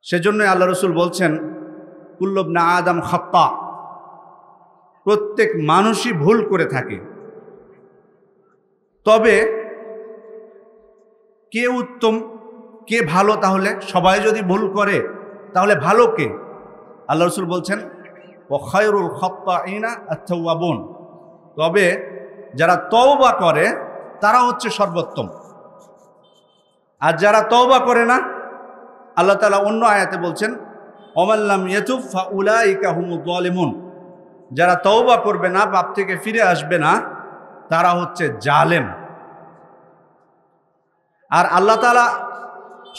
সেজন্যই আল্লাহ রসুল বলছেন কুল্লু ইবনে আদম খাত্তা, প্রত্যেক মানুষই ভুল করে থাকে, তবে কে উত্তম কে ভালো? তাহলে সবাই যদি ভুল করে তাহলে ভালো কে? আল্লাহ রসুল বলছেন ওয়া খায়রুল খাত্তাইনা আত-তাওয়াবুন, তবে যারা তওবা করে তারা হচ্ছে সর্বোত্তম। আর যারা তওবা করে না, আল্লাহ তাআলা অন্য আয়াতে বলছেন ওমান লাম ইয়াতুব ফাউলাইকা হুমুয যালিমুন, যারা তওবা করবে না, পাপ থেকে ফিরে আসবে না, তারা হচ্ছে জালেম। আর আল্লাহ তাআলা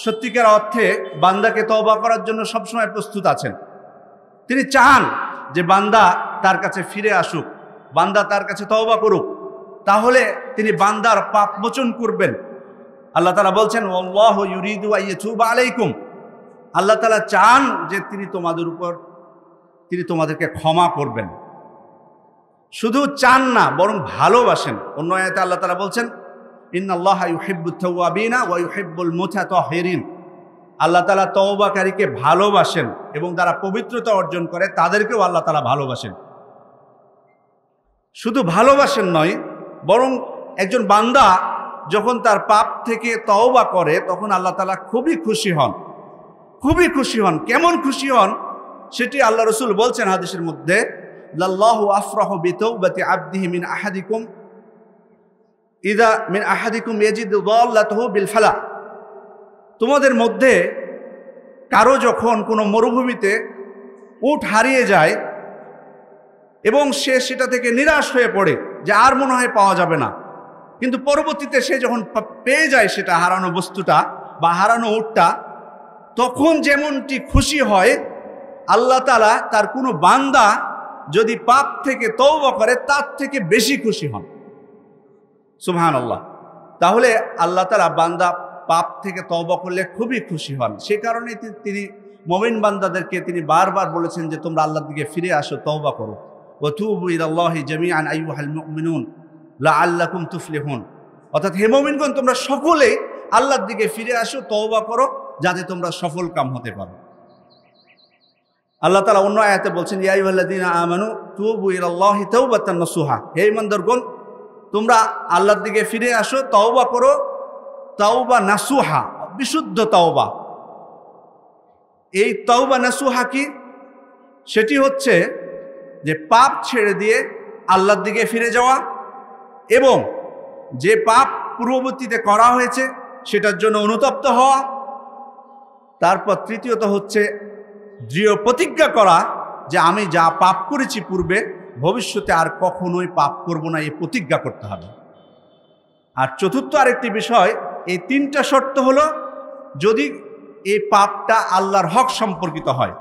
সত্যিকার অর্থে বান্দাকে তওবা করার জন্য সবসময় প্রস্তুত আছেন। তিনি চান যে বান্দা তার কাছে ফিরে আসুক, বান্দা তার কাছে তওবা করুক, তাহলে তিনি বান্দার পাপ মোচন করবেন। আল্লাহ তাআলা বলছেন ওয়াল্লাহু ইউরিদু আইয়াতুবা আলাইকুম, আল্লাহ তাআলা চান যে তিনি তোমাদেরকে ক্ষমা করবেন। শুধু চান না, বরং ভালোবাসেন। অন্য আয়াতে আল্লাহ তাআলা বলছেন ইন্নাল্লাহা ইউহিব্বুত তাওয়াবিনা ওয়া ইউহিব্বুল মুতাতাহহিরিন, আল্লাহ তাআলা তওবাকারীকে ভালোবাসেন এবং যারা পবিত্রতা অর্জন করে তাদেরকেও আল্লাহ তাআলা ভালোবাসেন। শুধু ভালোবাসেন নয়, বরং একজন বান্দা যখন তার পাপ থেকে তওবা করে তখন আল্লাহ তাআলা খুবই খুশি হন, খুবই খুশি হন। কেমন খুশি হন সেটি আল্লাহ রসুল বলছেন হাদিসের মধ্যে, লাল্লাহু আফরাহু বিতাওবাতি আবদিহি মিন আহাদিকুম ইয়াজিদু দাল্লাতাহু বিল ফালা, তোমাদের মধ্যে কারো যখন কোনো মরুভূমিতে উট হারিয়ে যায় এবং সে সেটা থেকে নিরাশ হয়ে পড়ে যে আর মনে হয় পাওয়া যাবে না, কিন্তু পরবর্তীতে সে যখন পেয়ে যায় সেটা হারানো বস্তুটা বা হারানো উটটা, তখন যেমনটি খুশি হয়, আল্লাহ তাআলা তার কোনো বান্দা যদি পাপ থেকে তওবা করে তার থেকে বেশি খুশি হন। সুবহানাল্লাহ। তাহলে আল্লাহ তাআলা বান্দা পাপ থেকে তওবা করলে খুবই খুশি হন। সে কারণে তিনি মুমিন বান্দাদেরকে তিনি বারবার বলেছেন যে তোমরা আল্লাহর দিকে ফিরে আসো, তওবা করো। ওয়া তুবু ইলাল্লাহি জামিআন আইয়ুহাল মুমিনুন লাআল্লাকুম তুফলিহুন, অর্থাৎ হে মুমিনগণ তোমরা সকলেই আল্লাহর দিকে ফিরে আসো, তওবা করো, যাতে তোমরা সফল কাম হতে পারো। আল্লাহ তাআলা অন্য আয়াতে বলছেন ইয়া আইয়ুহাল্লাযীনা আমানু তুবু ইলাল্লাহি তাওবাতান নাসুহা, হে ঈমানদারগণ তোমরা আল্লাহর দিকে ফিরে আসো, তওবা করো, তাওবা নাসুহা, বিশুদ্ধ তওবা। এই তাওবা নাসুহা কি? সেটি হচ্ছে যে পাপ ছেড়ে দিয়ে আল্লাহর দিকে ফিরে যাওয়া এবং যে পাপ পূর্ববর্তীতে করা হয়েছে সেটার জন্য অনুতপ্ত হওয়া। তারপর তৃতীয়ত হচ্ছে দৃঢ় প্রতিজ্ঞা করা যে আমি যা পাপ করেছি পূর্বে, ভবিষ্যতে আর কখনোই পাপ করব না, এই প্রতিজ্ঞা করতে হবে। আর চতুর্থ আরেকটি বিষয়, এই তিনটা শর্ত হলো যদি এই পাপটা আল্লাহর হক সম্পর্কিত হয়,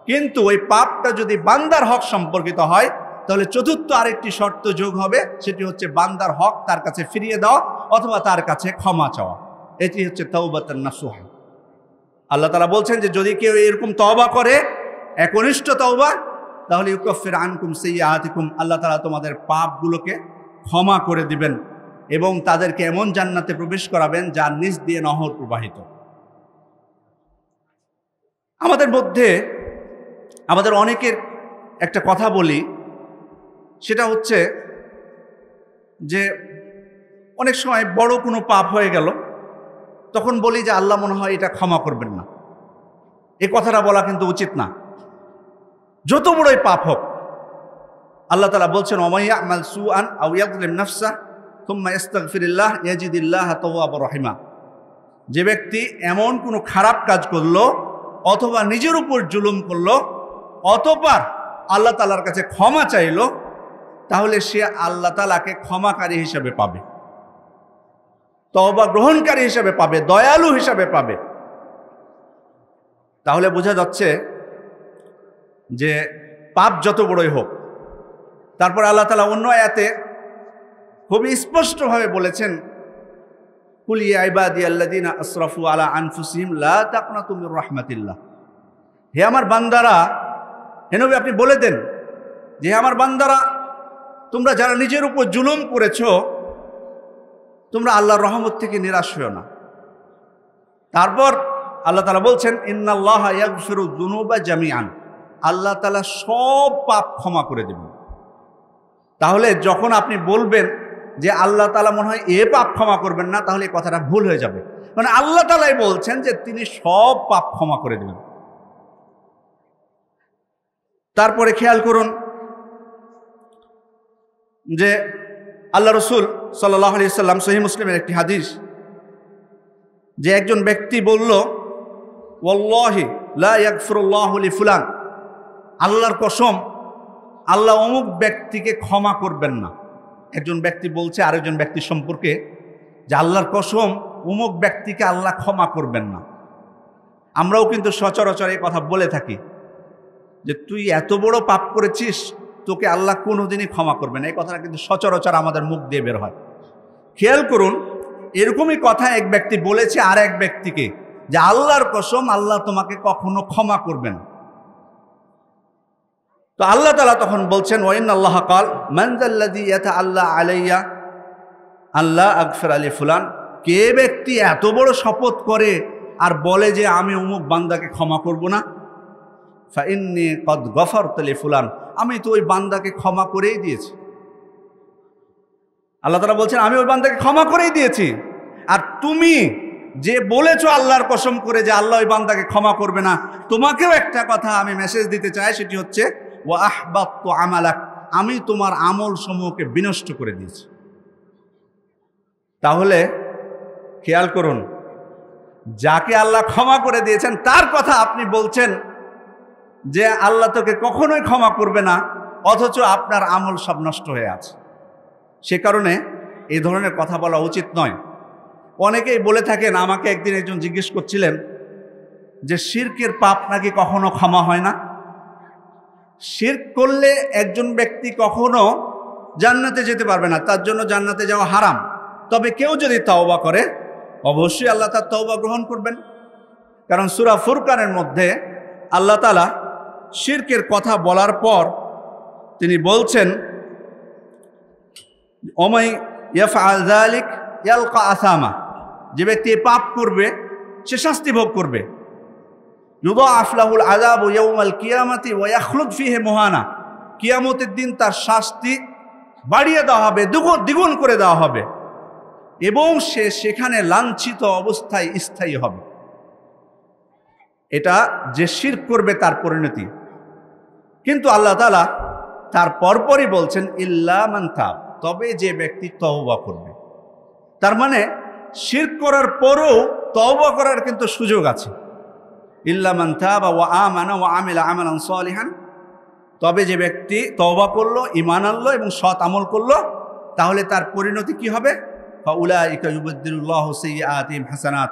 কিন্তু ওই পাপটা যদি বান্দার হক সম্পর্কিত হয় তাহলে চতুর্থ আরেকটি শর্ত যোগ হবে, সেটি হচ্ছে বান্দার হক তার কাছে ফিরিয়ে দেওয়া অথবা তার কাছে ক্ষমা চাওয়া। এটি হচ্ছে তাওবাতুন নাসুহা। আল্লাহ তাআলা বলছেন যে যদি কেউ এরকম তওবা করে, একনিষ্ঠ তওবা, তাহলে ইউকাফির আনকুম সাইয়্যাতিকুম, আল্লাহ তাআলা তোমাদের পাপগুলোকে ক্ষমা করে দিবেন এবং তাদেরকে এমন জান্নাতে প্রবেশ করাবেন যার নিচ দিয়ে নহর প্রবাহিত। আমাদের মধ্যে আমাদের অনেকের একটা কথা বলি, সেটা হচ্ছে যে অনেক সময় বড় কোনো পাপ হয়ে গেল, তখন বলি যে আল্লাহ মনে হয় এটা ক্ষমা করবেন না। এই কথাটা বলা কিন্তু উচিত না। যত বড়ই পাপ হোক, আল্লাহ তাআলা বলছেন ওয়া মান ইয়া'মাল সুআন আও ইয়াযলিম নাফসাহ সুম্মা ইস্তাগফিরিল্লাহ ইয়াজিদিল্লাহ তাওয়াবুর রহিমা, যে ব্যক্তি এমন কোনো খারাপ কাজ করলো অথবা নিজের উপর জুলুম করলো অতঃপর আল্লাহ তাআলার কাছে ক্ষমা চাইলো, তাহলে সে আল্লাহ তাআলাকে ক্ষমাকারী হিসেবে পাবে, তওবা গ্রহণকারী হিসেবে পাবে, দয়ালু হিসেবে পাবে। তাহলে বোঝা যাচ্ছে যে পাপ যত বড়ই হোক। তারপর আল্লাহ তাআলা অন্য আয়াতে খুবই স্পষ্টভাবে বলেছেন কুল ইয়া ইবাদিয়াল্লাযীনা আসরাফু আলা আনফুসিহিম লা তাকনাতু মির রাহমাতিল্লাহ, হে আমার বান্দারা, হে নবী আপনি বলে দেন যে আমার বান্দারা, তোমরা যারা নিজের উপর জুলুম করেছো, তোমরা আল্লাহর রহমত থেকে নিরাশ হও না। তারপর আল্লাহ তাআলা বলছেন ইন্নাল্লাহা ইয়াগফিরু যুনুবা জামিআন, আল্লাহ তাআলা সব পাপ ক্ষমা করে দেবেন। তাহলে যখন আপনি বলবেন যে আল্লাহ তাআলা মনে হয় এ পাপ ক্ষমা করবেন না, তাহলে এই কথাটা ভুল হয়ে যাবে। মানে আল্লাহ তাআলাই বলছেন যে তিনি সব পাপ ক্ষমা করে দেবেন। তারপরে খেয়াল করুন যে আল্লাহ রসুল সাল্লাল্লাহু আলাইহি সাল্লাম, সহিহ মুসলিমের একটি হাদিস, যে একজন ব্যক্তি বলল ওয়াল্লাহি লা ইয়াগফিরুল্লাহু লিফুলান, আল্লাহর কসম আল্লাহ অমুক ব্যক্তিকে ক্ষমা করবেন না। একজন ব্যক্তি বলছে আরেকজন ব্যক্তি সম্পর্কে যে আল্লাহর কসম অমুক ব্যক্তিকে আল্লাহ ক্ষমা করবেন না। আমরাও কিন্তু সচরাচর এই কথা বলে থাকি যে তুই এত বড় পাপ করেছিস, তোকে আল্লাহ কোনোদিনই ক্ষমা করবে না। এই কথাটা কিন্তু সচরাচর আমাদের মুখ দিয়ে বের হয়। খেয়াল করুন, এরকমই কথা এক ব্যক্তি বলেছে আর এক ব্যক্তিকে যে আল্লাহর কসম আল্লাহ তোমাকে কখনো ক্ষমা করবেন। তো আল্লাহ তাআলা তখন বলছেন ওয়াইন্নাল্লাহা ক্বাল মান যাল্লাযী ইয়াতাআল্লা আলাইয়া আল্লাহ আগফির আলি ফুলান, কে ব্যক্তি এত বড় শপথ করে আর বলে যে আমি অমুক বান্দাকে ক্ষমা করব না, ফাইন্নী কদ গফারতু লিফুলান, আমি তো ওই বান্দাকে ক্ষমা করেই দিয়েছি। আল্লাহ তাআলা বলছেন আমি ওই বান্দাকে ক্ষমা করেই দিয়েছি। আর তুমি যে বলেছো আল্লাহর কসম করে যে আল্লাহ ওই বান্দাকে ক্ষমা করবে না, তোমাকেও একটা কথা আমি মেসেজ দিতে চাই, সেটি হচ্ছে ওয়া আহবাতু আমালাক, আমি তোমার আমল সমূহকে বিনষ্ট করে দিয়েছি। তাহলে খেয়াল করুন, যাকে আল্লাহ ক্ষমা করে দিয়েছেন তার কথা আপনি বলছেন যে আল্লাহ তোকে কখনোই ক্ষমা করবে না, অথচ আপনার আমল সব নষ্ট হয়ে আছে। সে কারণে এই ধরনের কথা বলা উচিত নয়। অনেকেই বলে থাকেন, আমাকে একদিন একজন জিজ্ঞেস করছিলেন যে শিরকের পাপ নাকি কখনো ক্ষমা হয় না। শিরক করলে একজন ব্যক্তি কখনো জান্নাতে যেতে পারবে না, তার জন্য জান্নাতে যাওয়া হারাম। তবে কেউ যদি তওবা করে অবশ্যই আল্লাহ তার তওবা গ্রহণ করবেন। কারণ সূরা ফুরকানের মধ্যে আল্লাহ তাআলা শিরকের কথা বলার পর তিনি বলছেন ওমাই ইয়াফআল যালিক ইয়ালকা আসামা, যে ব্যক্তি পাপ করবে সে শাস্তি ভোগ করবে। ইউদাআফ লাহুল আযাবু ইয়াউমাল কিয়ামাতি ওয়া ইয়াখলুদ ফীহি মুহানা, কিয়ামতের দিন তার শাস্তি বাড়িয়ে দেওয়া হবে, দ্বিগুণ করে দেওয়া হবে, এবং সে সেখানে লাঞ্ছিত অবস্থায় স্থায়ী হবে। এটা যে শিরক করবে তার পরিণতি। কিন্তু আল্লাহ তাআলা তার পরপরই বলছেন ইল্লা মান তাব, তবে যে ব্যক্তি তওবা করবে। তার মানে শিরক করার পরও তওবা করার কিন্তু সুযোগ আছে। ইল্লা মান তাবা ওয়া আমানা ওয়া আমিলা আমালান সালিহান, তবে যে ব্যক্তি তওবা করলো, ঈমান আনলো এবং সৎ আমল করলো, তাহলে তার পরিণতি কি হবে? ফাউলাইকা ইউবাদদিলুল্লাহু সাইয়্যাতিহিম হাসানাত,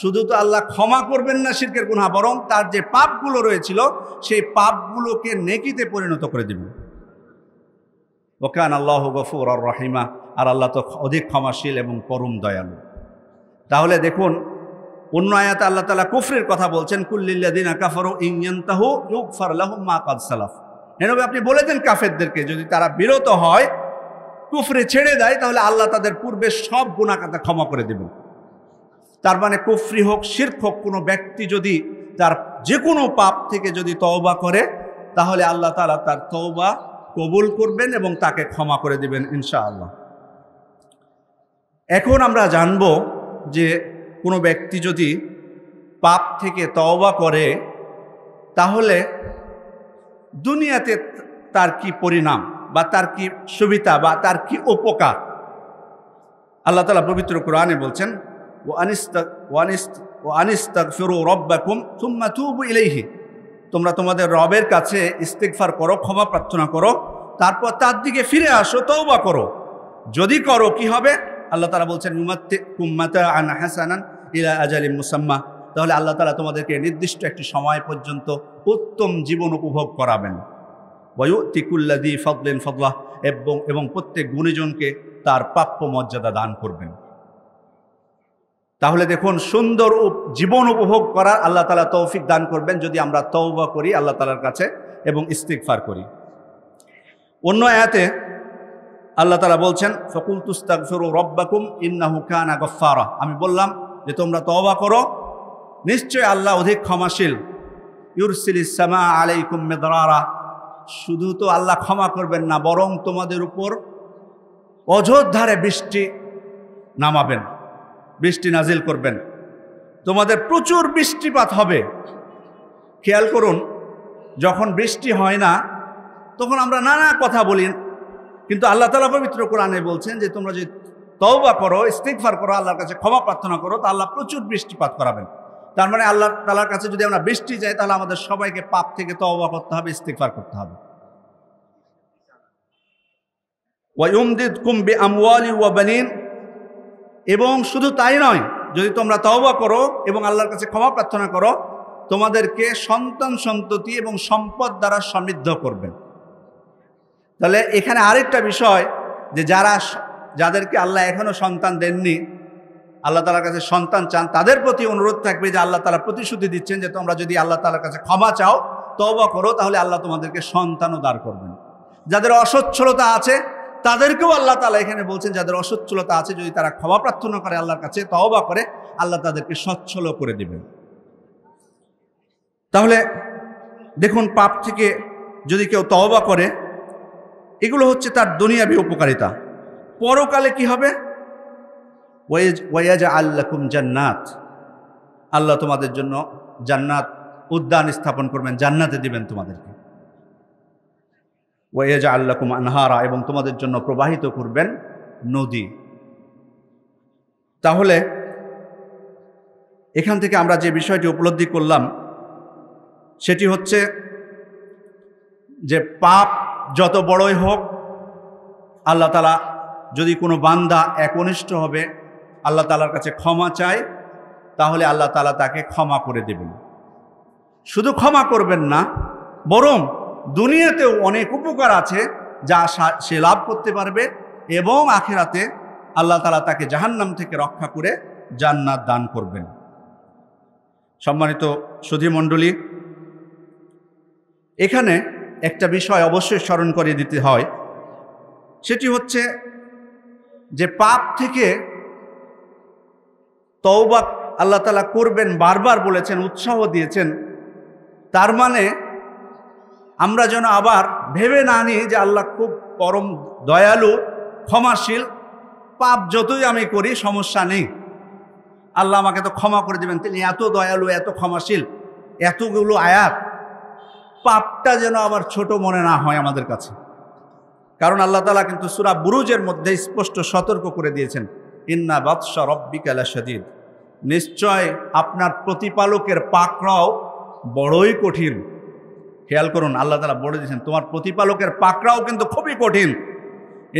শুধু তো আল্লাহ ক্ষমা করবেন না শিরকের গুনাহ, বরং তার যে পাপগুলো রয়েছিল সেই পাপগুলোকে নেকিতে পরিণত করে দেবেন। ওয়া কানা আল্লাহু গফুরার রহিমা, আর আল্লাহ তো অধিক ক্ষমাশীল এবং পরম দয়ালু। তাহলে দেখুন, অন্য আয়াতে আল্লাহ তাআলা কুফরের কথা বলছেন, কুল্লিল্লাযিনা কাফারু ইন ইয়ানতাহু ইউগফার লাহুম মা কাদ সালাফ। এভাবে আপনি বলে দেন কাফেরদেরকে, যদি তারা বিরত হয়, কুফরে ছেড়ে দেয়, তাহলে আল্লাহ তাদের পূর্বে সব গুনাহ খাতা ক্ষমা করে দেবেন। তার মানে কুফরি হোক, শিরক হোক, কোনো ব্যক্তি যদি তার যে কোনো পাপ থেকে যদি তওবা করে, তাহলে আল্লাহ তাআলা তার তওবা কবুল করবেন এবং তাকে ক্ষমা করে দিবেন ইনশাআল্লাহ। এখন আমরা জানব যে কোনো ব্যক্তি যদি পাপ থেকে তওবা করে, তাহলে দুনিয়াতে তার কি পরিণাম বা তার কি সুবিধা বা তার কি উপকার। আল্লাহ তাআলা পবিত্র কোরআনে বলছেন ওয়া আনিস্তাগফিরু রাব্বাকুম সুম্মা তুবু ইলাইহি, তোমরা তোমাদের রবের কাছে ইস্তিগফার করো, ক্ষমা প্রার্থনা করো, তারপর তার দিকে ফিরে আসো, তওবা করো। যদি করো কি হবে? আল্লাহ তাআলা বলছেন ইউমাত্তিকুম মাতাআন হাসানান ইলা আজালিন মুসাম্মা, তাহলে আল্লাহ তাআলা তোমাদেরকে নির্দিষ্ট একটি সময় পর্যন্ত উত্তম জীবন উপভোগ করাবেন। ওয়া ইউতি কুল্লা যী ফাদলিন ফাদলাহ, এবং প্রত্যেক গুণীজনকে তার প্রাপ্য মর্যাদা দান করবেন। তাহলে দেখুন, সুন্দর জীবন উপভোগ করার আল্লাহ তাআলা তৌফিক দান করবেন যদি আমরা তওবা করি আল্লাহ তাআলার কাছে এবং ইস্তিগফার করি। অন্য আয়াতে আল্লাহ তাআলা বলছেন ফাকুলতুস্তাগফিরু রাব্বাকুম ইন্নাহু কানা গফফারা, আমি বললাম যে তোমরা তওবা করো, নিশ্চয় আল্লাহ অধিক ক্ষমাশীল। ইউরসিলিস সামা আলাইকুম মিদরারা, শুধু তো আল্লাহ ক্ষমা করবেন না, বরং তোমাদের উপর অযোধ্যারে বৃষ্টি নামাবেন, বৃষ্টি নাজিল করবেন, তোমাদের প্রচুর বৃষ্টিপাত হবে। খেয়াল করুন, যখন বৃষ্টি হয় না তখন আমরা নানা কথা বলি, কিন্তু আল্লাহ তাআলা পবিত্র কোরআনে বলছেন যে তোমরা যদি তওবা করো, ইস্তিগফার করো, আল্লাহর কাছে ক্ষমা প্রার্থনা করো, তা আল্লাহ প্রচুর বৃষ্টিপাত করাবেন। তার মানে আল্লাহ তাআলার কাছে যদি আমরা বৃষ্টি চাই, তাহলে আমাদের সবাইকে পাপ থেকে তওবা করতে হবে, ইস্তিগফার করতে হবে। ওয়া ইউমদিদকুম বিআমওয়ালি ওয়া বানিন, এবং শুধু তাই নয়, যদি তোমরা তওবা করো এবং আল্লাহর কাছে ক্ষমা প্রার্থনা করো, তোমাদেরকে সন্তান সন্ততি এবং সম্পদ দ্বারা সমৃদ্ধ করবেন। তাহলে এখানে আরেকটা বিষয়, যে যাদেরকে আল্লাহ এখনো সন্তান দেননি, আল্লাহ তাআলার কাছে সন্তান চান, তাদের প্রতি অনুরোধ থাকবে যে আল্লাহ তাআলা প্রতিশ্রুতি দিচ্ছেন যে তোমরা যদি আল্লাহ তাআলার কাছে ক্ষমা চাও, তওবা করো, তাহলে আল্লাহ তোমাদেরকে সন্তানও দান করবেন। যাদের অসচ্ছলতা আছে তাদেরকেও আল্লাহ তাআলা এখানে বলছেন, যাদের অসচ্ছলতা আছে যদি তারা ক্ষমা প্রার্থনা করে, আল্লাহর কাছে তওবা করে, আল্লাহ তাদেরকে সচ্ছল করে দেবেন। তাহলে দেখুন, পাপ থেকে যদি কেউ তওবা করে, এগুলো হচ্ছে তার দুনিয়াবী উপকারিতা। পরকালে কি হবে? ওয়ায়াজআল লাকুম জান্নাত, আল্লাহ তোমাদের জন্য জান্নাত, উদ্যান স্থাপন করবেন, জান্নাতে দিবেন তোমাদেরকে। ওয়ায়াজআল লাকুম আনহারা, এবং তোমাদের জন্য প্রবাহিত করবেন নদী। তাহলে এখান থেকে আমরা যে বিষয়টি উপলব্ধি করলাম সেটি হচ্ছে যে পাপ যত বড়ই হোক, আল্লাহ তাআলা যদি কোনো বান্দা একনিষ্ঠ হবে, আল্লাহ তাআলার কাছে ক্ষমা চায়, তাহলে আল্লাহ তাআলা তাকে ক্ষমা করে দেবেন। শুধু ক্ষমা করবেন না, বরং দুনিয়াতেও অনেক উপকার আছে যা সে লাভ করতে পারবে, এবং আখিরাতে আল্লাহ তাআলা তাকে জাহান্নাম থেকে রক্ষা করে জান্নাত দান করবেন। সম্মানিত সুধী মণ্ডলী, এখানে একটা বিষয় অবশ্যই স্মরণ করিয়ে দিতে হয়, সেটি হচ্ছে যে পাপ থেকে তওবা আল্লাহ তাআলা করবেন বারবার বলেছেন, উৎসাহ দিয়েছেন। তার মানে আমরা যেন আবার ভেবে না নিই যে আল্লাহ খুব পরম দয়ালু, ক্ষমাশীল, পাপ যতই আমি করি সমস্যা নেই, আল্লাহ আমাকে তো ক্ষমা করে দেবেন, তিনি এত দয়ালু, এত ক্ষমাশীল, এতগুলো আয়াত। পাপটা যেন আবার ছোট মনে না হয় আমাদের কাছে, কারণ আল্লাহ তাআলা কিন্তু সূরা বুরুজের মধ্যে স্পষ্ট সতর্ক করে দিয়েছেন, ইন্না বাতশা রাব্বিকা লাশাদীদ, নিশ্চয় আপনার প্রতিপালকের পাকড়াও বড়ই কঠিন। খেয়াল করুন, আল্লাহ তাআলা বলে দিয়েছেন তোমার প্রতিপালকের পাকড়াও কিন্তু খুবই কঠিন।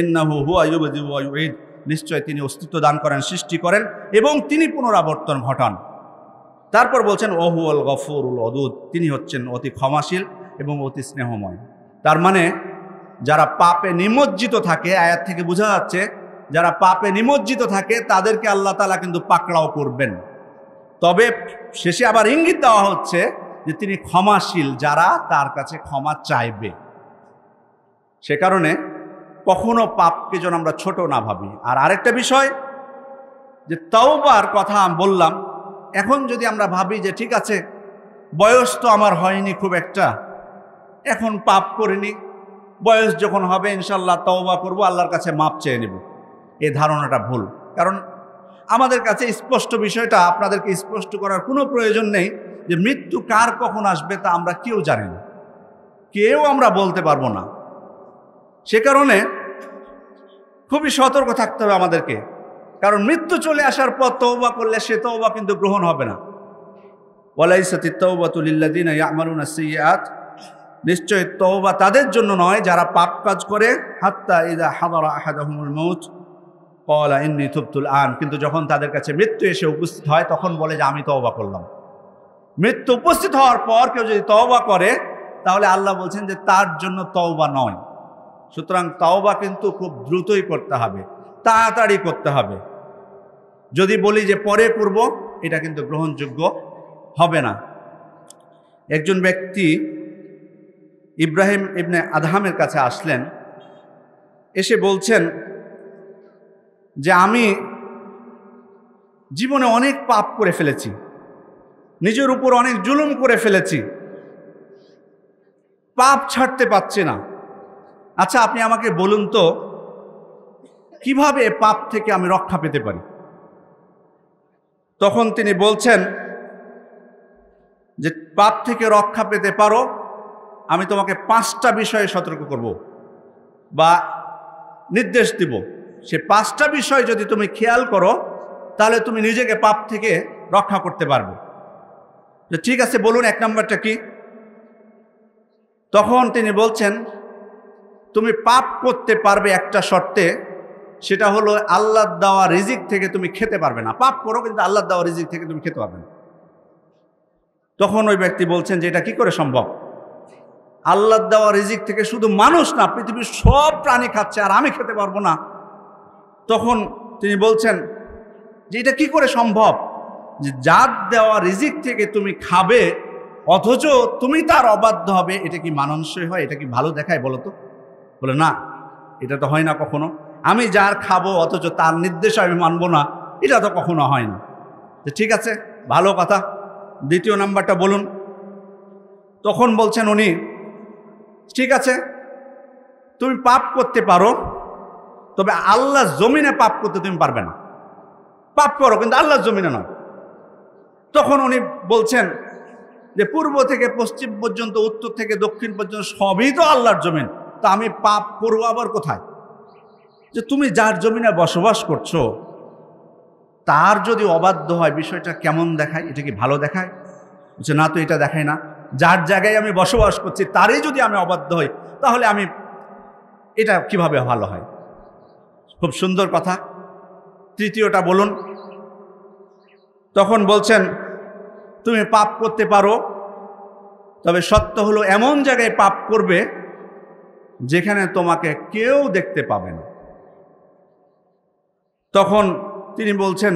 ইন্নাহু হুয়া ইউবদি ওয়া ইউঈদ, নিশ্চয় তিনি অস্তিত্ব দান করেন, সৃষ্টি করেন, এবং তিনি পুনরাবর্তন ঘটান। তারপর বলছেন ওহুয়াল গফুরুল ওদুদ, তিনি হচ্ছেন অতি ক্ষমাশীল এবং অতি স্নেহময়। তার মানে যারা পাপে নিমজ্জিত থাকে, আয়াত থেকে বোঝা যাচ্ছে যারা পাপে নিমজ্জিত থাকে তাদেরকে আল্লাহ তাআলা কিন্তু পাকড়াও করবেন। তবে শেষে আবার ইঙ্গিত দেওয়া হচ্ছে যে তিনি ক্ষমাশীল, যারা তার কাছে ক্ষমা চাইবে। সে কারণে কখনো পাপকে যেন আমরা ছোট না ভাবি। আর আরেকটা বিষয়, যে তওবার কথা বললাম, এখন যদি আমরা ভাবি যে ঠিক আছে, বয়স তো আমার হয়নি খুব একটা, এখন পাপ করিনি, বয়স যখন হবে ইনশাল্লাহ তওবা করব, আল্লাহর কাছে মাপ চেয়ে নেব, এই ধারণাটা ভুল। কারণ আমাদের কাছে স্পষ্ট বিষয়টা আপনাদেরকে স্পষ্ট করার কোনো প্রয়োজন নেই যে মৃত্যু কার কখন আসবে তা আমরা কেউ জানি না, কেউ আমরা বলতে পারবো না। সে কারণে খুবই সতর্ক থাকতে হবে আমাদেরকে, কারণ মৃত্যু চলে আসার পর তওবা করলে সে তওবা কিন্তু গ্রহণ হবে না। ওয়ালাইসাতিত তাওবাতু লিল্লাযিনা ইয়ামালুনা সাইয়্যাত, নিশ্চয় তওবা তাদের জন্য নয় যারা পাপ কাজ করে, হাত্তা ইযা হাদারা আহাদাহুমুল মাউত ক্বালা ইন্নী তুবতুল আন, কিন্তু যখন তাদের কাছে মৃত্যু এসে উপস্থিত হয় তখন বলে যে আমি তওবা করলাম। মৃত্যু উপস্থিত হওয়ার পর কেউ যদি তওবা করে, তাহলে আল্লাহ বলছেন যে তার জন্য তওবা নয়। সুতরাং তওবা কিন্তু খুব দ্রুতই করতে হবে, তাড়াতাড়ি করতে হবে। যদি বলি যে পরে করব, এটা কিন্তু গ্রহণযোগ্য হবে না। একজন ব্যক্তি ইব্রাহিম ইবনে আদহামের কাছে আসলেন, এসে বলছেন যে আমি জীবনে অনেক পাপ করে ফেলেছি, নিজের উপর অনেক জুলুম করে ফেলেছি, পাপ ছাড়তে পারছি না। আচ্ছা, আপনি আমাকে বলুন তো, কিভাবে পাপ থেকে আমি রক্ষা পেতে পারি? তখন তিনি বলছেন যে পাপ থেকে রক্ষা পেতে পারো, আমি তোমাকে 5টা বিষয়ে সতর্ক করব বা নির্দেশ দিব। সে 5টা বিষয় যদি তুমি খেয়াল করো, তাহলে তুমি নিজেকে পাপ থেকে রক্ষা করতে পারবে। ঠিক আছে, বলুন 1 নম্বরটা কি? তখন তিনি বলছেন, তুমি পাপ করতে পারবে একটা শর্তে, সেটা হলো আল্লাহর দেওয়া রিজিক থেকে তুমি খেতে পারবে না। পাপ করো, কিন্তু আল্লাহর দেওয়া রিজিক থেকে তুমি খেতে পারবে না। তখন ওই ব্যক্তি বলছেন যে এটা কি করে সম্ভব? আল্লাহর দেওয়া রিজিক থেকে শুধু মানুষ না, পৃথিবীর সব প্রাণী খাচ্ছে, আর আমি খেতে পারবো না। তখন তিনি বলছেন যে এটা কি করে সম্ভব যে যার দেওয়া রিজিক থেকে তুমি খাবে অথচ তুমি তার অবাধ্য হবে? এটা কি মানানসই হয়? এটা কি ভালো দেখায় বলো তো? বলে না, এটা তো হয় না কখনো। আমি যার খাবো অথচ তার নির্দেশ আমি মানবো না, এটা তো কখনো হয় না। ঠিক আছে, ভালো কথা, 2য় নাম্বারটা বলুন। তখন বলছেন উনি, ঠিক আছে, তুমি পাপ করতে পারো, তবে আল্লাহর জমিনে পাপ করতে তুমি পারবে না। পাপ করো, কিন্তু আল্লাহর জমিনে নয়। তখন উনি বলছেন যে পূর্ব থেকে পশ্চিম পর্যন্ত, উত্তর থেকে দক্ষিণ পর্যন্ত সবই তো আল্লাহর জমিন, তো আমি পাপ করবো আবার কোথায়? যে তুমি যার জমিনে বসবাস করছো তার যদি অবাধ্য হয়, বিষয়টা কেমন দেখায়? এটা কি ভালো দেখায়? বলছে না, তো এটা দেখায় না। যার জায়গায় আমি বসবাস করছি তারই যদি আমি অবাধ্য হই, তাহলে আমি এটা কিভাবে ভালো হয়? খুব সুন্দর কথা। 3য়টা বলুন। তখন বলছেন, তুমি পাপ করতে পারো, তবে সত্য হলো এমন জায়গায় পাপ করবে যেখানে তোমাকে কেউ দেখতে পাবে না। তখন তিনি বলছেন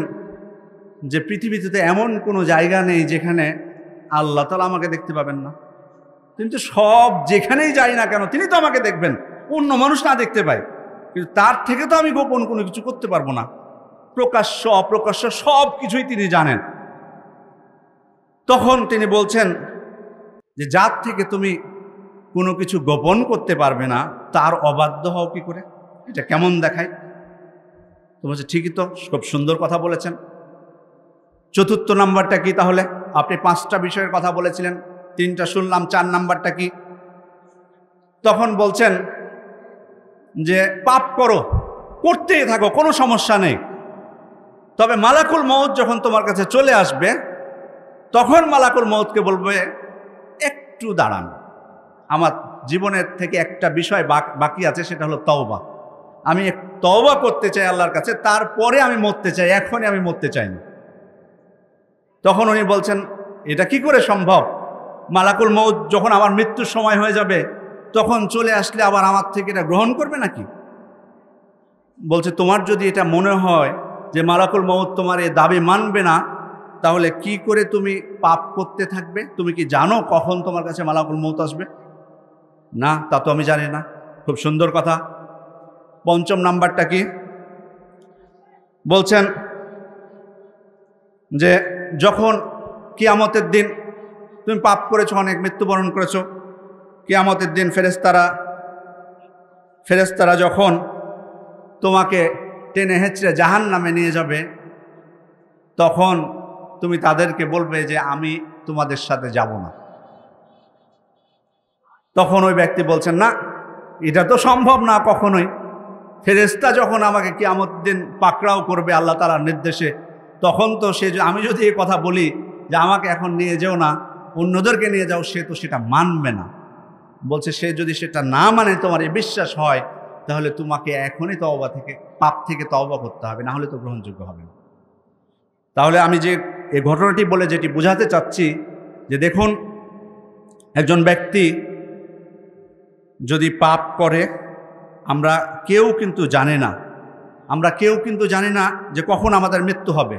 যে পৃথিবীতে এমন কোনো জায়গা নেই যেখানে আল্লাহ তাআলা আমাকে দেখতে পাবেন না। কিন্তু সব যেখানেই যাই না কেন তিনি তো আমাকে দেখবেন, অন্য মানুষ না দেখতে পায়, কিন্তু তার থেকে তো আমি গোপন কোনো কিছু করতে পারবো না। প্রকাশ্য অপ্রকাশ্য সব কিছুই তিনি জানেন। তখন তিনি বলছেন যে যার থেকে তুমি কোনো কিছু গোপন করতে পারবে না, তার অবাধ্য হও কি করে? এটা কেমন দেখায়? তো বলছে ঠিকই তো, খুব সুন্দর কথা বলেছেন। 4র্থ নাম্বারটা কি তাহলে? আপনি 5টা বিষয়ের কথা বলেছিলেন, 3টা শুনলাম, 4 নাম্বারটা কি? তখন বলছেন যে পাপ করো, করতেই থাকো, কোনো সমস্যা নেই, তবে মালাকুল মউত যখন তোমার কাছে চলে আসবে তখন মালাকুল মউতকে বলবে একটু দাঁড়ান, আমার জীবনের থেকে একটা বিষয় বাকি আছে, সেটা হলো তওবা। আমি তওবা করতে চাই আল্লাহর কাছে, তারপরে আমি মরতে চাই, এখনই আমি মরতে চাই না। তখন উনি বলছেন এটা কি করে সম্ভব? মালাকুল মউত যখন আমার মৃত্যুর সময় হয়ে যাবে তখন চলে আসলে আবার আমার থেকে এটা গ্রহণ করবে নাকি? বলছে তোমার যদি এটা মনে হয় যে মালাকুল মউত তোমার এই দাবি মানবে না, তাহলে কি করে তুমি পাপ করতে থাকবে? তুমি কি জানো কখন তোমার কাছে মালাকুল মউত আসবে? না, তা তো আমি জানি না। খুব সুন্দর কথা। 5ম নাম্বারটা কি? বলছেন যে যখন কিয়ামতের দিন তুমি পাপ করেছো, অনেক মৃত্যুবরণ করেছো, কিয়ামতের দিন ফেরেশতারা যখন তোমাকে টেনে হেঁচড়ে জাহান্নামে নিয়ে যাবে, তখন তুমি তাদেরকে বলবে যে আমি তোমাদের সাথে যাব না। তখন ওই ব্যক্তি বলছেন না, এটা তো সম্ভব না কখনোই। ফেরেশতা যখন আমাকে কিয়ামতের দিন পাকড়াও করবে আল্লাহ তাআলার নির্দেশে, তখন তো আমি যদি এই কথা বলি যে আমাকে এখন নিয়ে যেও না, অন্যদেরকে নিয়ে যাও, সে তো সেটা মানবে না। বলছে সে যদি সেটা না মানে, তোমার এই বিশ্বাস হয়, তাহলে তোমাকে এখনই পাপ থেকে তওবা করতে হবে, না হলে তো গ্রহণযোগ্য হবে না। তাহলে আমি যে এই ঘটনাটি বলে যেটি বোঝাতে চাচ্ছি যে দেখুন, একজন ব্যক্তি যদি পাপ করে, আমরা কেউ কিন্তু জানি না যে কখন আমাদের মৃত্যু হবে।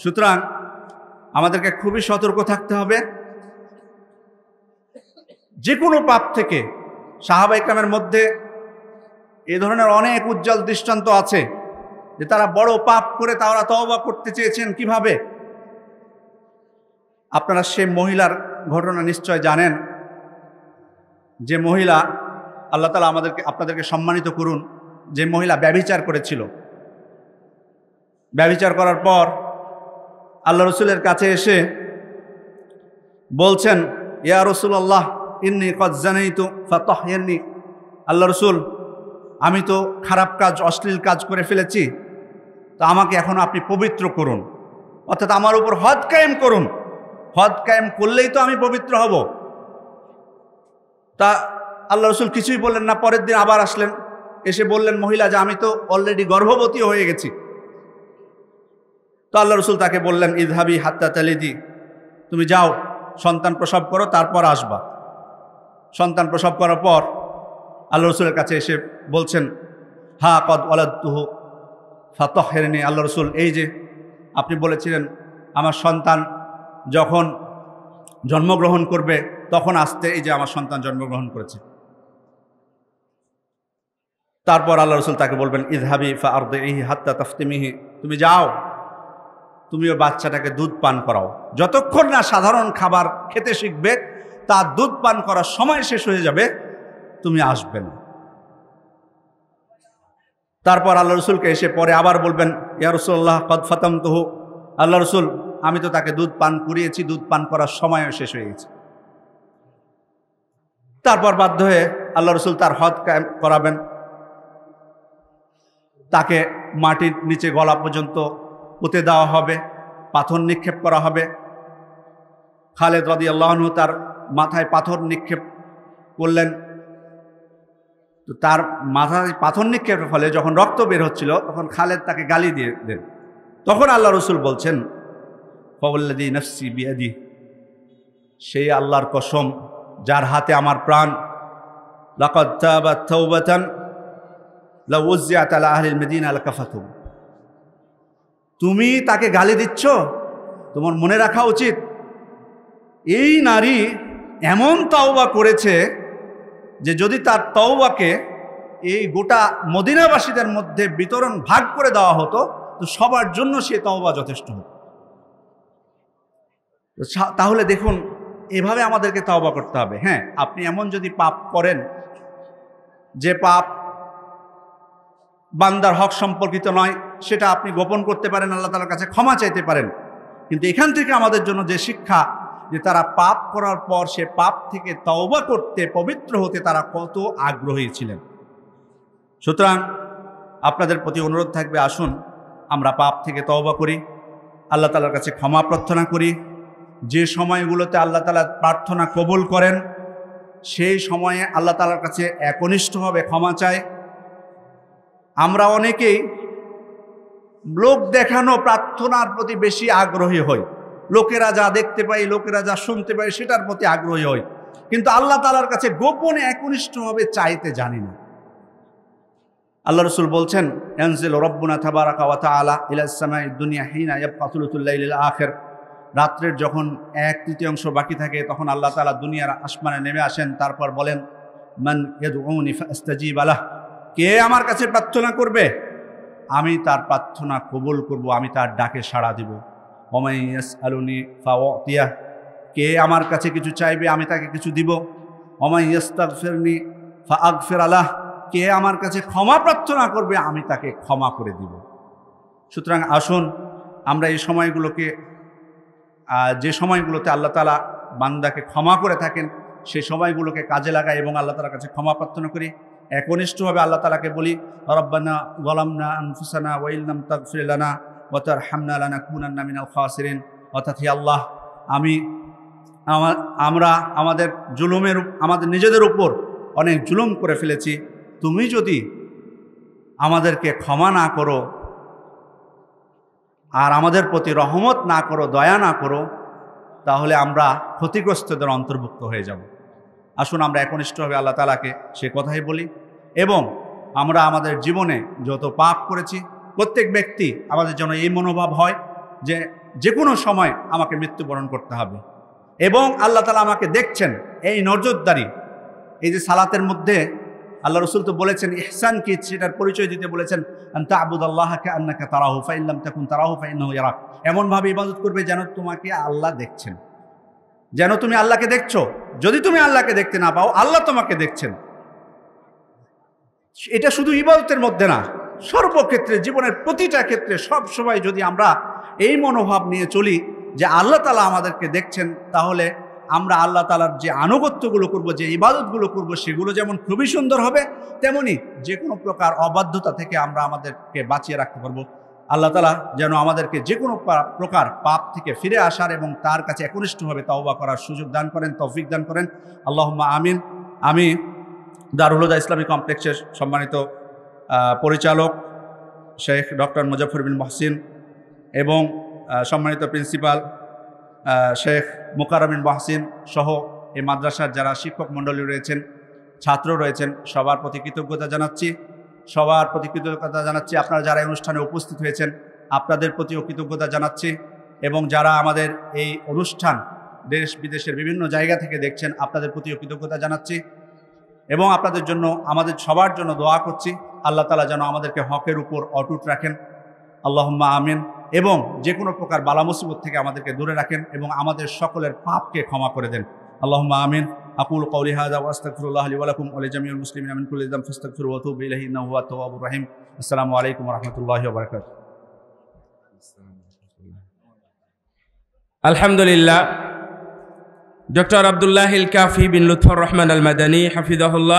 সুতরাং আমাদেরকে খুবই সতর্ক থাকতে হবে যে কোনো পাপ থেকে। সাহাবা ইকরামের মধ্যে এ ধরনের অনেক উজ্জ্বল দৃষ্টান্ত আছে যে তারা বড় পাপ করে তারা তওবা করতে চেয়েছেন। কিভাবে? আপনারা সেই মহিলার ঘটনা নিশ্চয় জানেন, যে মহিলা, আল্লাহ তাআলা আপনাদেরকে সম্মানিত করুন, যে মহিলা ব্যভিচার করেছিল। ব্যভিচার করার পর আল্লাহ রসুলের কাছে এসে বলছেন, ইয়া রাসূলুল্লাহ ইন্নী ক্বাদ যানাইতু ফাতাহহিরনি। আল্লাহ রসুল, আমি তো খারাপ কাজ, অশ্লীল কাজ করে ফেলেছি, তো আমাকে এখন আপনি পবিত্র করুন, অর্থাৎ আমার উপর হদ কায়েম করুন। হদ কায়েম করলেই তো আমি পবিত্র হব। তা আল্লাহ রসুল কিছুই বললেন না। পরের দিন আবার আসলেন, এসে বললেন মহিলা যে আমি তো অলরেডি গর্ভবতী হয়ে গেছি। তো আল্লাহ রসুল তাকে বললেন, ইযহাবি হাত্তা তালিদি, তুমি যাও সন্তান প্রসব করো, তারপর আসবা। সন্তান প্রসব করার পর আল্লাহ রসুলের কাছে এসে বলছেন, হা কদ ওয়ালাদতুহু ফাতাহহিরনি। আল্লাহ রসুল, এই যে আপনি বলেছিলেন আমার সন্তান যখন জন্মগ্রহণ করবে তখন আসতে, এই যে আমার সন্তান জন্মগ্রহণ করেছে। তারপর আল্লাহ রসুল তাকে বলবেন, ইযহাবি ফাআরদিহি হাত্তা তাফতিমিহি, তুমি যাও, তুমিও বাচ্চাটাকে দুধ পান করাও। যতক্ষণ না সাধারণ খাবার খেতে শিখবে, তার দুধ পান করার সময় শেষ হয়ে যাবে, তুমি আসবে না। তারপর আল্লাহ রসুলকে এসে পরে আবার বলবেন, ইয়া রাসূলুল্লাহ কদ ফাতামতুহু। আল্লাহ রসুল, আমি তো তাকে দুধ পান করিয়েছি, দুধ পান করার সময়ও শেষ হয়ে গেছে। তারপর বাধ্য হয়ে আল্লাহ রসুল তার হদ কায়েম করাবেন। তাকে মাটির নিচে গলা পর্যন্ত পুঁতে দেওয়া হবে, পাথর নিক্ষেপ করা হবে। খালেদ রাদিয়াল্লাহু আনহু তার মাথায় পাথর নিক্ষেপ করলেন। তো তার মাথায় পাথর নিক্ষেপের ফলে যখন রক্ত বের হচ্ছিল, তখন খালেদ তাকে গালি দিয়ে দেন। তখন আল্লাহ রসুল বলছেন, ফাওয়াল্লাযী নাফসি বিয়াদিহি, সেই আল্লাহর কসম যার হাতে আমার প্রাণ, লাকাদ তাবাত তাওবাতান লাউ উযিআত আলা আহলিল মদিনা লাকাফাতুম। তুমি তাকে গালি দিচ্ছ, তোমার মনে রাখা উচিত এই নারী এমন তওবা করেছে যে যদি তার তওবাকে এই গোটা মদিনাবাসীদের মধ্যে বিতরণ ভাগ করে দেওয়া হতো, তো সবার জন্য সে তওবা যথেষ্ট হতো। তাহলে দেখুন, এভাবে আমাদেরকে তওবা করতে হবে। হ্যাঁ, আপনি এমন যদি পাপ করেন যে পাপ বান্দার হক সম্পর্কিত নয়, সেটা আপনি গোপন করতে পারেন, আল্লাহ তাআলার কাছে ক্ষমা চাইতে পারেন। কিন্তু এখান থেকে আমাদের জন্য যে শিক্ষা, যে তারা পাপ করার পর সে পাপ থেকে তওবা করতে, পবিত্র হতে তারা কত আগ্রহী ছিলেন। সুতরাং আপনাদের প্রতি অনুরোধ থাকবে, আসুন আমরা পাপ থেকে তওবা করি, আল্লাহ তাআলার কাছে ক্ষমা প্রার্থনা করি। যে সময়গুলোতে আল্লাহ তাআলা প্রার্থনা কবুল করেন, সেই সময়ে আল্লাহ তাআলার কাছে একনিষ্ঠভাবে ক্ষমা চায়। আমরা অনেকেই লোক দেখানো প্রার্থনার প্রতি বেশি আগ্রহী হই, লোকেরা যা দেখতে পাই, লোকেরা যা শুনতে পাই, সেটার প্রতি আগ্রহী হই, কিন্তু আল্লাহ তাআলার কাছে গোপনে একনিষ্ঠভাবে চাইতে জানি না। আল্লাহ রসুল বলছেন, ইয়ানজিলু রাব্বুনা তাবারাকা ওয়া তাআলা ইলাস সামাঈদ দুনিয়া হিনা ইয়াবকা সুলুসুল লাইলিল আখির। রাত্রের যখন 1/3 বাকি থাকে, তখন আল্লাহ তাআলা দুনিয়ার আসমানে নেমে আসেন। তারপর বলেন, মান ইয়াদউনি ফাস্তাজিব লাহ, কে আমার কাছে প্রার্থনা করবে, আমি তার প্রার্থনা কবুল করব, আমি তার ডাকে সাড়া দিব। ওমাই ইয়াসআলুনি ফাউতিয়াহ, কে আমার কাছে কিছু চাইবে, আমি তাকে কিছু দিব। ওমাই ইয়াস্তাগফিরনি ফাআগফির লাহ, কে আমার কাছে ক্ষমা প্রার্থনা করবে, আমি তাকে ক্ষমা করে দিব। সুতরাং আসুন আমরা এই সময়গুলোকে, যে সময়গুলোতে আল্লাহ তাআলা বান্দাকে ক্ষমা করে থাকেন, সেই সময়গুলোকে কাজে লাগাই এবং আল্লাহ তাআলার কাছে ক্ষমা প্রার্থনা করি। একনিষ্ঠভাবে আল্লাহ তাআলাকে বলি, রব্বানা যালামনা আনফুসানা ওয়া ইল্লাম তাগফির লানা ওয়া তারহামনা লানাকুনান্না মিনাল খাসিরিন। অর্থাৎ হে আল্লাহ, আমরা আমাদের নিজেদের উপর অনেক জুলুম করে ফেলেছি। তুমি যদি আমাদেরকে ক্ষমা না করো আর আমাদের প্রতি রহমত না করো, দয়া না করো, তাহলে আমরা ক্ষতিগ্রস্তদের অন্তর্ভুক্ত হয়ে যাব। আসুন আমরা একনিষ্ঠভাবে আল্লাহ তাআলাকে সে কথাই বলি এবং আমরা আমাদের জীবনে যত পাপ করেছি, প্রত্যেক ব্যক্তি আমাদের যেন এই মনোভাব হয় যে যে কোনো সময় আমাকে মৃত্যুবরণ করতে হবে এবং আল্লাহ তাআলা আমাকে দেখছেন, এই নজরদারি। এই যে সালাতের মধ্যে আল্লাহ রসুল তো বলেছেন ইহসান কি, সেটার পরিচয় দিতে বলেছেন, আনতা আবুদাল্লাহা কাআন্নাকা তারাহু ফাইন লাম তাকুন তারাহু ফাইন্নাহু ইয়ারাক। এমনভাবে ইবাদত করবে যেন তোমাকে আল্লাহ দেখছেন। যেন তুমি আল্লাহকে দেখছো। যদি তুমি আল্লাহকে দেখতে না পাও, আল্লাহ তোমাকে দেখছেন। এটা শুধু ইবাদতের মধ্যে না, সর্বক্ষেত্রে, জীবনের প্রতিটা ক্ষেত্রে সব সময় যদি আমরা এই মনোভাব নিয়ে চলি যে আল্লাহ তাআলা আমাদেরকে দেখছেন, তাহলে আমরা আল্লাহ তাআলার যে আনুগত্যগুলো করব, যে ইবাদতগুলো করব, সেগুলো যেমন খুবই সুন্দর হবে, তেমনি যে কোনো প্রকার অবাধ্যতা থেকে আমরা আমাদেরকে বাঁচিয়ে রাখতে পারবো। আল্লাহ তাআলা যেন আমাদেরকে যে কোনো প্রকার পাপ থেকে ফিরে আসার এবং তার কাছে একনিষ্ঠভাবে তওবা করার সুযোগ দান করেন, তৌফিক দান করেন। আল্লাহুম্মা আমিন। আমি দারুল হুদা ইসলামী কমপ্লেক্সের সম্মানিত পরিচালক শেখ ডক্টর মুজাফফর বিন মহসিন এবং সম্মানিত প্রিন্সিপাল শেখ মোকাররম বিন মহসিন সহ এই মাদ্রাসার যারা শিক্ষক মণ্ডলী রয়েছেন, ছাত্র রয়েছেন, সবার প্রতি কৃতজ্ঞতা জানাচ্ছি। আপনারা যারা এই অনুষ্ঠানে উপস্থিত হয়েছেন, আপনাদের প্রতিও কৃতজ্ঞতা জানাচ্ছি। এবং যারা আমাদের এই অনুষ্ঠান দেশ বিদেশের বিভিন্ন জায়গা থেকে দেখছেন, আপনাদের প্রতিও কৃতজ্ঞতা জানাচ্ছি এবং আপনাদের জন্য, আমাদের সবার জন্য দোয়া করছি। আল্লাহ তাআলা যেন আমাদেরকে হকের উপর অটুট রাখেন, আল্লাহুম্মা আমিন। এবং যে কোনো প্রকার বালা মুসিবত থেকে আমাদেরকে দূরে রাখেন এবং আমাদের সকলের পাপকে ক্ষমা করে দেন, আল্লাহুম্মা আমিন। আকুলু কওলি হাযা ওয়া আস্তাগফিরুল্লাহ লি ওয়া লাকুম ওয়া লিজামিউল মুসলিমিনা মিন কুল্লি যামবিন ফাস্তাগফিরুহু ওয়া তুবু ইলাইহি ইন্নাহু হুয়াত তাওয়াবুর রহিম। আসসালামু আলাইকুম ওয়া রাহমাতুল্লাহি ওয়া বারাকাতুহু। আলহামদুলিল্লাহ, ডক্টর আব্দুল্লাহিল কাফি বিন লুৎফর রহমান আল মাদানী হাফিজাহুল্লাহ